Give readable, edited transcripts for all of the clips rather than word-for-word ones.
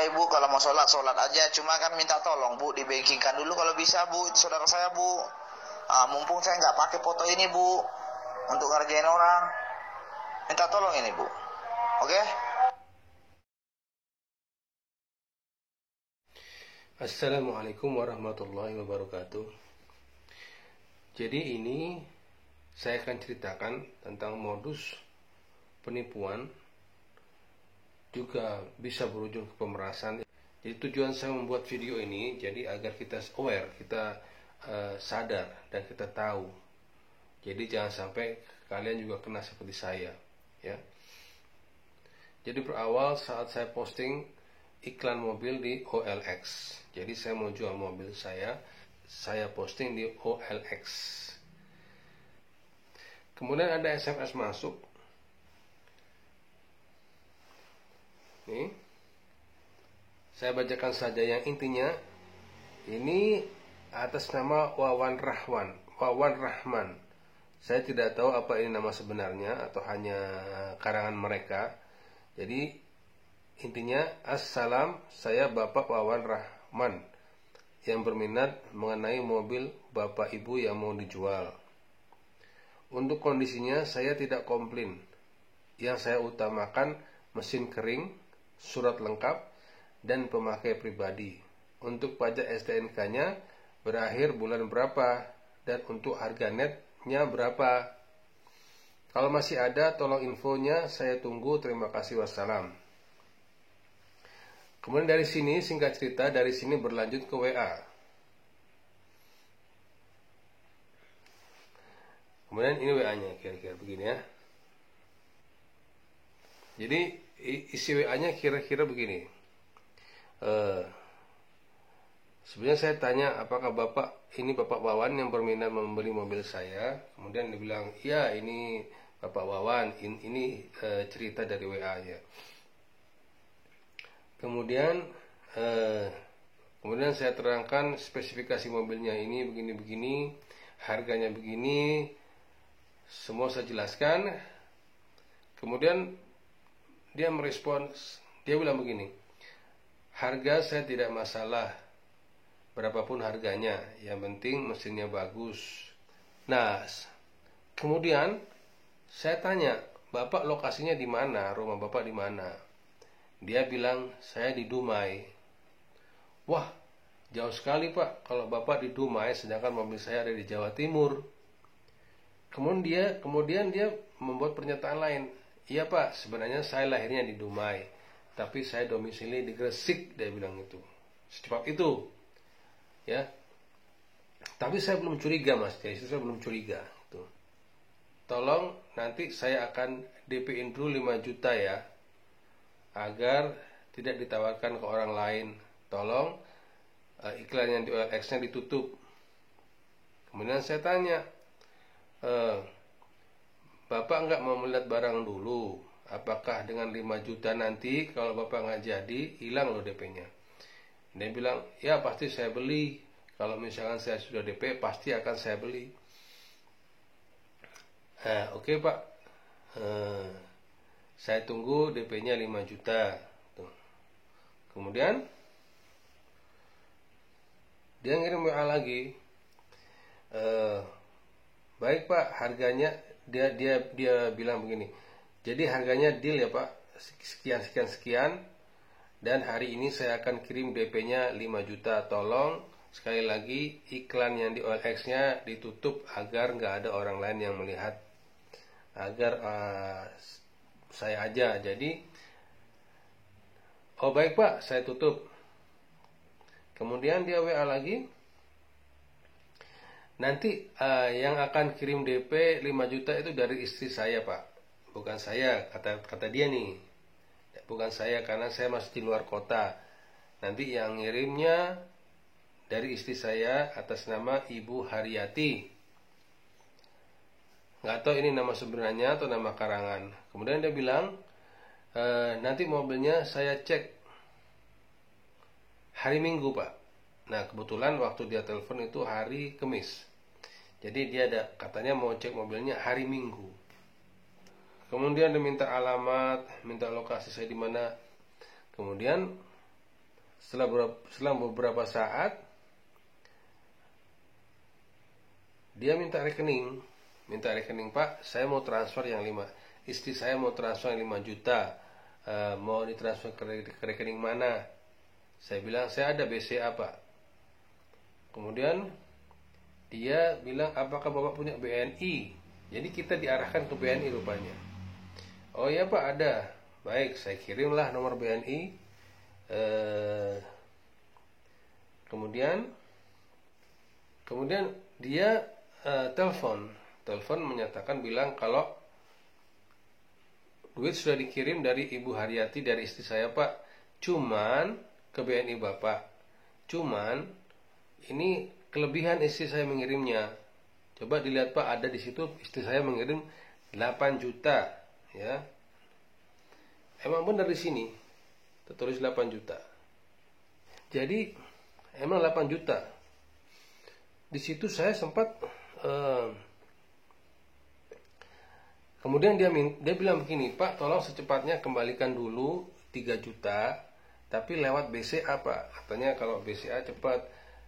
Ibu kalau mau sholat aja, cuma kan minta tolong Bu dibankingkan dulu kalau bisa Bu, itu saudara saya Bu. Mumpung saya nggak pakai foto ini Bu untuk ngerjain orang, minta tolong ini Bu. Oke? Assalamualaikum warahmatullahi wabarakatuh. Jadi ini saya akan ceritakan tentang modus penipuan, juga bisa berujung ke pemerasan. Jadi tujuan saya membuat video ini jadi agar kita aware, kita sadar dan kita tahu. Jadi jangan sampai kalian juga kena seperti saya, ya. Jadi berawal saat saya posting iklan mobil di OLX. Jadi saya mau jual mobil saya posting di OLX. Kemudian ada SMS masuk. Nih, saya bacakan saja yang intinya. Ini atas nama Wawan Rahman. Saya tidak tahu apa ini nama sebenarnya atau hanya karangan mereka. Jadi intinya, Assalam, saya Bapak Wawan Rahman yang berminat mengenai mobil Bapak Ibu yang mau dijual. Untuk kondisinya saya tidak komplain. Yang saya utamakan mesin kering, surat lengkap, dan pemakai pribadi. Untuk pajak STNK-nya berakhir bulan berapa, dan untuk harga netnya berapa. Kalau masih ada, tolong infonya, saya tunggu. Terima kasih, wassalam. Kemudian dari sini, singkat cerita, dari sini berlanjut ke WA. Kemudian ini WA-nya, kira-kira begini ya. Jadi isi WA-nya kira-kira begini. Sebenarnya saya tanya, apakah ini Bapak Wawan yang berminat membeli mobil saya? Kemudian dia bilang, iya ini Bapak Wawan, ini cerita dari WA-nya. Kemudian saya terangkan spesifikasi mobilnya ini begini-begini, harganya begini, semua saya jelaskan. Kemudian dia merespons, dia bilang begini, harga saya tidak masalah, berapapun harganya, yang penting mesinnya bagus. Nah, kemudian saya tanya, Bapak lokasinya di mana, rumah Bapak di mana? Dia bilang, saya di Dumai. Wah, jauh sekali Pak, kalau Bapak di Dumai sedangkan mobil saya ada di Jawa Timur. Kemudian dia membuat pernyataan lain. Iya Pak, sebenarnya saya lahirnya di Dumai, tapi saya domisili di Gresik, dia bilang itu. Secepat itu, ya. Tapi saya belum curiga Mas, saya belum curiga. Tuh. Tolong nanti saya akan DP-in dulu 5 juta ya, agar tidak ditawarkan ke orang lain. Tolong iklan yang di OLX-nya ditutup. Kemudian saya tanya, Bapak nggak mau melihat barang dulu? Apakah dengan 5 juta nanti kalau Bapak nggak jadi, hilang loh DP-nya? Dia bilang, ya pasti saya beli. Kalau misalkan saya sudah DP, pasti akan saya beli. Oke Pak, saya tunggu DP-nya 5 juta. Tuh. Kemudian dia ngirim WA lagi. Baik Pak, harganya dia bilang begini. Jadi harganya deal ya Pak, sekian dan hari ini saya akan kirim DP-nya 5 juta. Tolong sekali lagi iklan yang di OLX-nya ditutup agar nggak ada orang lain yang melihat. Agar saya aja. Jadi, oh baik Pak, saya tutup. Kemudian dia WA lagi. Nanti yang akan kirim DP 5 juta itu dari istri saya Pak, bukan saya, kata dia nih. Bukan saya karena saya masih di luar kota. Nanti yang ngirimnya dari istri saya atas nama Ibu Haryati. Nggak tahu ini nama sebenarnya atau nama karangan. Kemudian dia bilang, nanti mobilnya saya cek hari Minggu Pak. Nah kebetulan waktu dia telepon itu hari Kamis. Jadi dia katanya mau cek mobilnya hari Minggu. Kemudian dia minta alamat, minta lokasi saya di mana. Kemudian setelah beberapa saat dia minta rekening, Pak, saya mau transfer yang 5, istri saya mau transfer yang 5 juta, mau ditransfer ke rekening mana? Saya bilang saya ada BCA Pak. Kemudian dia bilang apakah Bapak punya BNI? Jadi kita diarahkan ke BNI rupanya. Oh iya Pak, ada. Baik, saya kirimlah nomor BNI. Kemudian dia telepon menyatakan bilang kalau duit sudah dikirim dari Ibu Haryati dari istri saya Pak, cuman ke BNI Bapak, cuman ini kelebihan istri saya mengirimnya. Coba dilihat Pak, ada di situ istri saya mengirim 8 juta ya. Emang benar di sini tertulis 8 juta. Jadi emang 8 juta. Di situ saya sempat kemudian dia bilang begini, Pak, tolong secepatnya kembalikan dulu 3 juta, tapi lewat BCA Pak. Katanya kalau BCA cepat.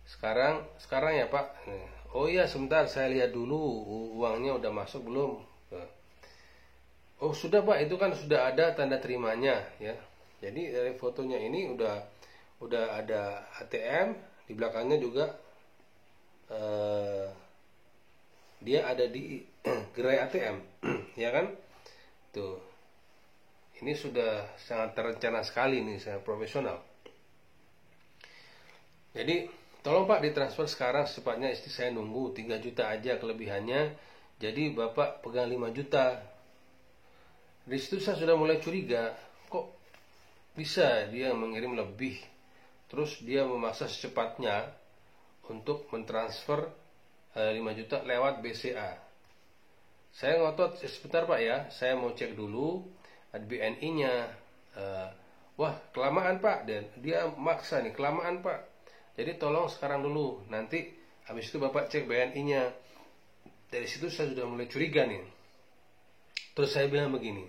Sekarang ya Pak. Oh iya sebentar, saya lihat dulu uangnya udah masuk belum. Oh sudah Pak, itu kan sudah ada tanda terimanya ya. Jadi dari fotonya ini udah ada ATM, di belakangnya juga dia ada di gerai ATM ya kan tuh. Ini sudah sangat terencana sekali nih, sangat profesional. Jadi tolong Pak ditransfer sekarang secepatnya, istri saya nunggu 3 juta aja kelebihannya. Jadi Bapak pegang 5 juta. Di situ saya sudah mulai curiga, kok bisa dia mengirim lebih, terus dia memaksa secepatnya untuk mentransfer 5 juta lewat BCA. Saya ngotot, sebentar Pak ya, saya mau cek dulu ada BNI-nya. Wah kelamaan Pak, dan dia maksa nih, kelamaan Pak. Jadi tolong sekarang dulu, nanti habis itu Bapak cek BNI-nya. Dari situ saya sudah mulai curiga nih. Terus saya bilang begini,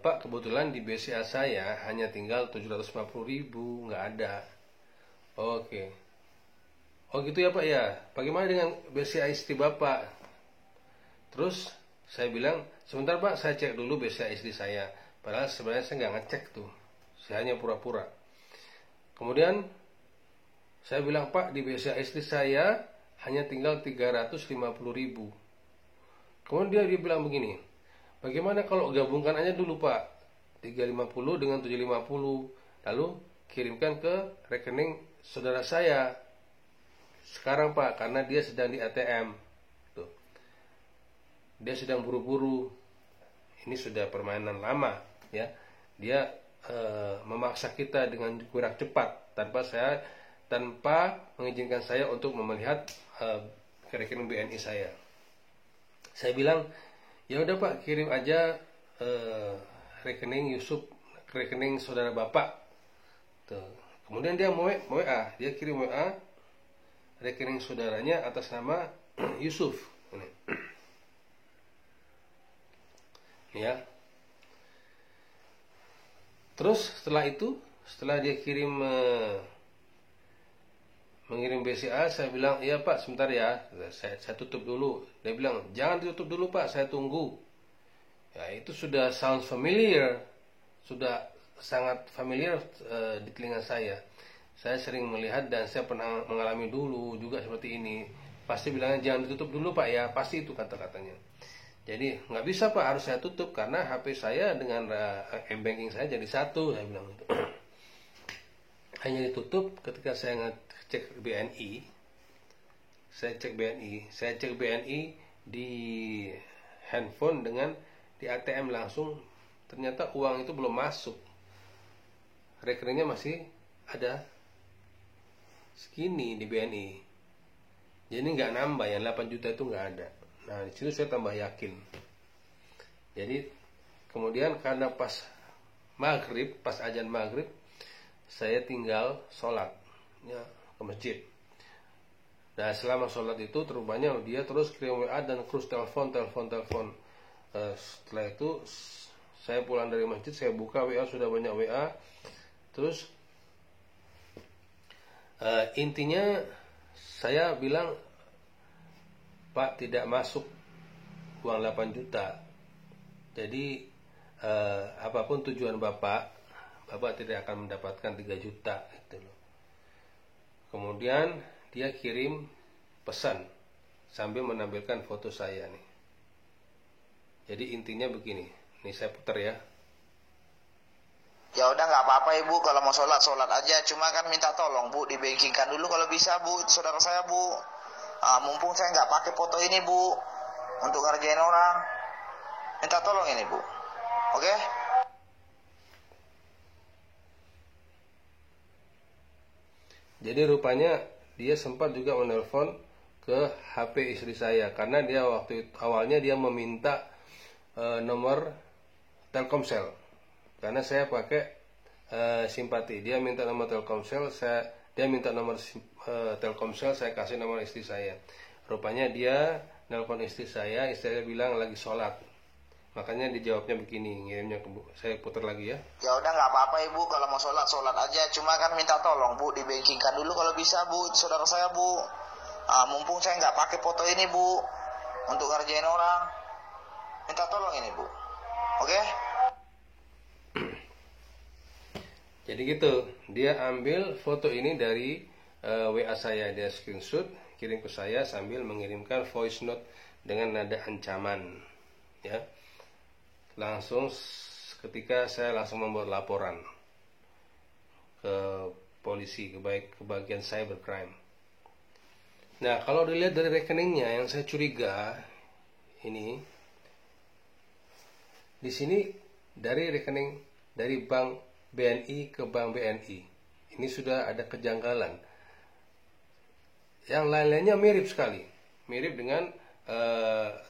Pak kebetulan di BCA saya hanya tinggal 750.000, nggak ada. Oke. Oh gitu ya Pak ya, bagaimana dengan BCA istri Bapak? Terus saya bilang, sebentar Pak, saya cek dulu BCA istri saya. Padahal sebenarnya saya nggak ngecek tuh, saya hanya pura-pura. Kemudian saya bilang, Pak, di BCA istri saya hanya tinggal 350.000. Kemudian dia bilang begini, bagaimana kalau gabungkan aja dulu Pak, 350 dengan 750, lalu kirimkan ke rekening saudara saya sekarang Pak, karena dia sedang di ATM tuh. Dia sedang buru-buru. Ini sudah permainan lama ya. Dia memaksa kita dengan gerak cepat tanpa mengizinkan saya untuk melihat ke rekening BNI saya. Saya bilang, ya udah Pak, kirim aja rekening Yusuf ke rekening saudara Bapak tuh. Kemudian dia WA, dia kirim WA rekening saudaranya atas nama Yusuf. Ini. Ya. Terus setelah dia mengirim BCA, saya bilang, iya Pak, sebentar ya, saya tutup dulu. Dia bilang, jangan ditutup dulu Pak, saya tunggu. Ya itu sudah sounds familiar, sudah sangat familiar di telinga saya. Saya sering melihat dan saya pernah mengalami dulu juga seperti ini. Pasti bilangnya jangan ditutup dulu Pak ya, pasti itu kata-katanya. Jadi nggak bisa Pak, harus saya tutup karena HP saya dengan m-banking saya jadi satu, saya bilang itu. Hanya ditutup ketika saya ngecek BNI. Saya cek BNI di handphone dengan di ATM langsung, ternyata uang itu belum masuk. Rekeningnya masih ada segini di BNI. Jadi nggak nambah, yang 8 juta itu nggak ada. Nah di situ saya tambah yakin. Jadi kemudian karena pas azan maghrib, saya tinggal sholat ya, ke masjid. Nah selama sholat itu terupanya dia terus kirim WA dan terus telepon. Setelah itu saya pulang dari masjid, saya buka WA, sudah banyak WA. Terus Intinya saya bilang, Pak, tidak masuk uang 8 juta. Jadi apapun tujuan Bapak tidak akan mendapatkan 3 juta gitu loh. Kemudian dia kirim pesan sambil menampilkan foto saya nih. Jadi intinya begini, nih saya putar ya. Ya udah nggak apa-apa ibu, kalau mau sholat aja. Cuma kan minta tolong bu, dibankingkan dulu kalau bisa bu, itu saudara saya bu. Mumpung saya nggak pakai foto ini bu, untuk ngerjain orang. Minta tolong ini bu, oke? Jadi rupanya dia sempat juga menelpon ke HP istri saya karena dia awalnya dia meminta nomor Telkomsel. Karena saya pakai simpati, dia minta nomor Telkomsel, dia minta nomor Telkomsel, saya kasih nomor istri saya. Rupanya dia nelpon istri saya bilang lagi sholat. Makanya dijawabnya begini, ngirimnya ke Bu. Saya putar lagi ya. Ya udah nggak apa-apa ibu, kalau mau sholat aja. Cuma kan minta tolong bu, dibankingkan dulu kalau bisa bu, itu saudara saya bu. Mumpung saya nggak pakai foto ini bu, untuk ngerjain orang. Minta tolong ini bu, oke? Jadi gitu, dia ambil foto ini dari WA saya, dia screenshot, kirim ke saya sambil mengirimkan voice note dengan nada ancaman, ya. Langsung ketika saya langsung membuat laporan ke polisi, ke bagian cybercrime. Nah, kalau dilihat dari rekeningnya yang saya curiga ini, di sini dari rekening dari bank BNI ke bank BNI. Ini sudah ada kejanggalan. Yang lain-lainnya mirip sekali. Mirip dengan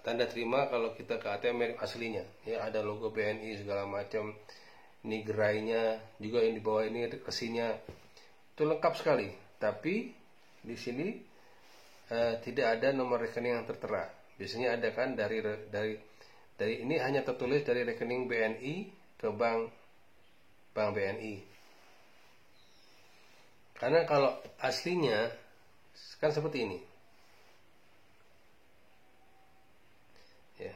tanda terima kalau kita ke ATM, mirip aslinya. Ya, ada logo BNI segala macam. Ini gerainya, juga yang di bawah ini resinya. Itu lengkap sekali. Tapi di sini tidak ada nomor rekening yang tertera. Biasanya ada kan dari ini hanya tertulis dari rekening BNI ke bank BNI. Karena kalau aslinya kan seperti ini. Ya.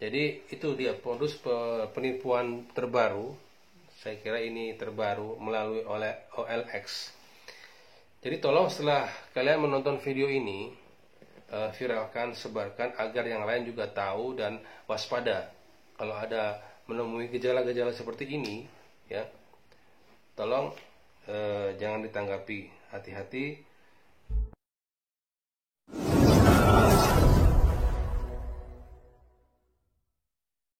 Jadi itu dia modus penipuan terbaru. Saya kira ini terbaru melalui OLX. Jadi tolong setelah kalian menonton video ini, viralkan, sebarkan agar yang lain juga tahu dan waspada. Kalau ada menemui gejala-gejala seperti ini, ya, tolong jangan ditanggapi, hati-hati,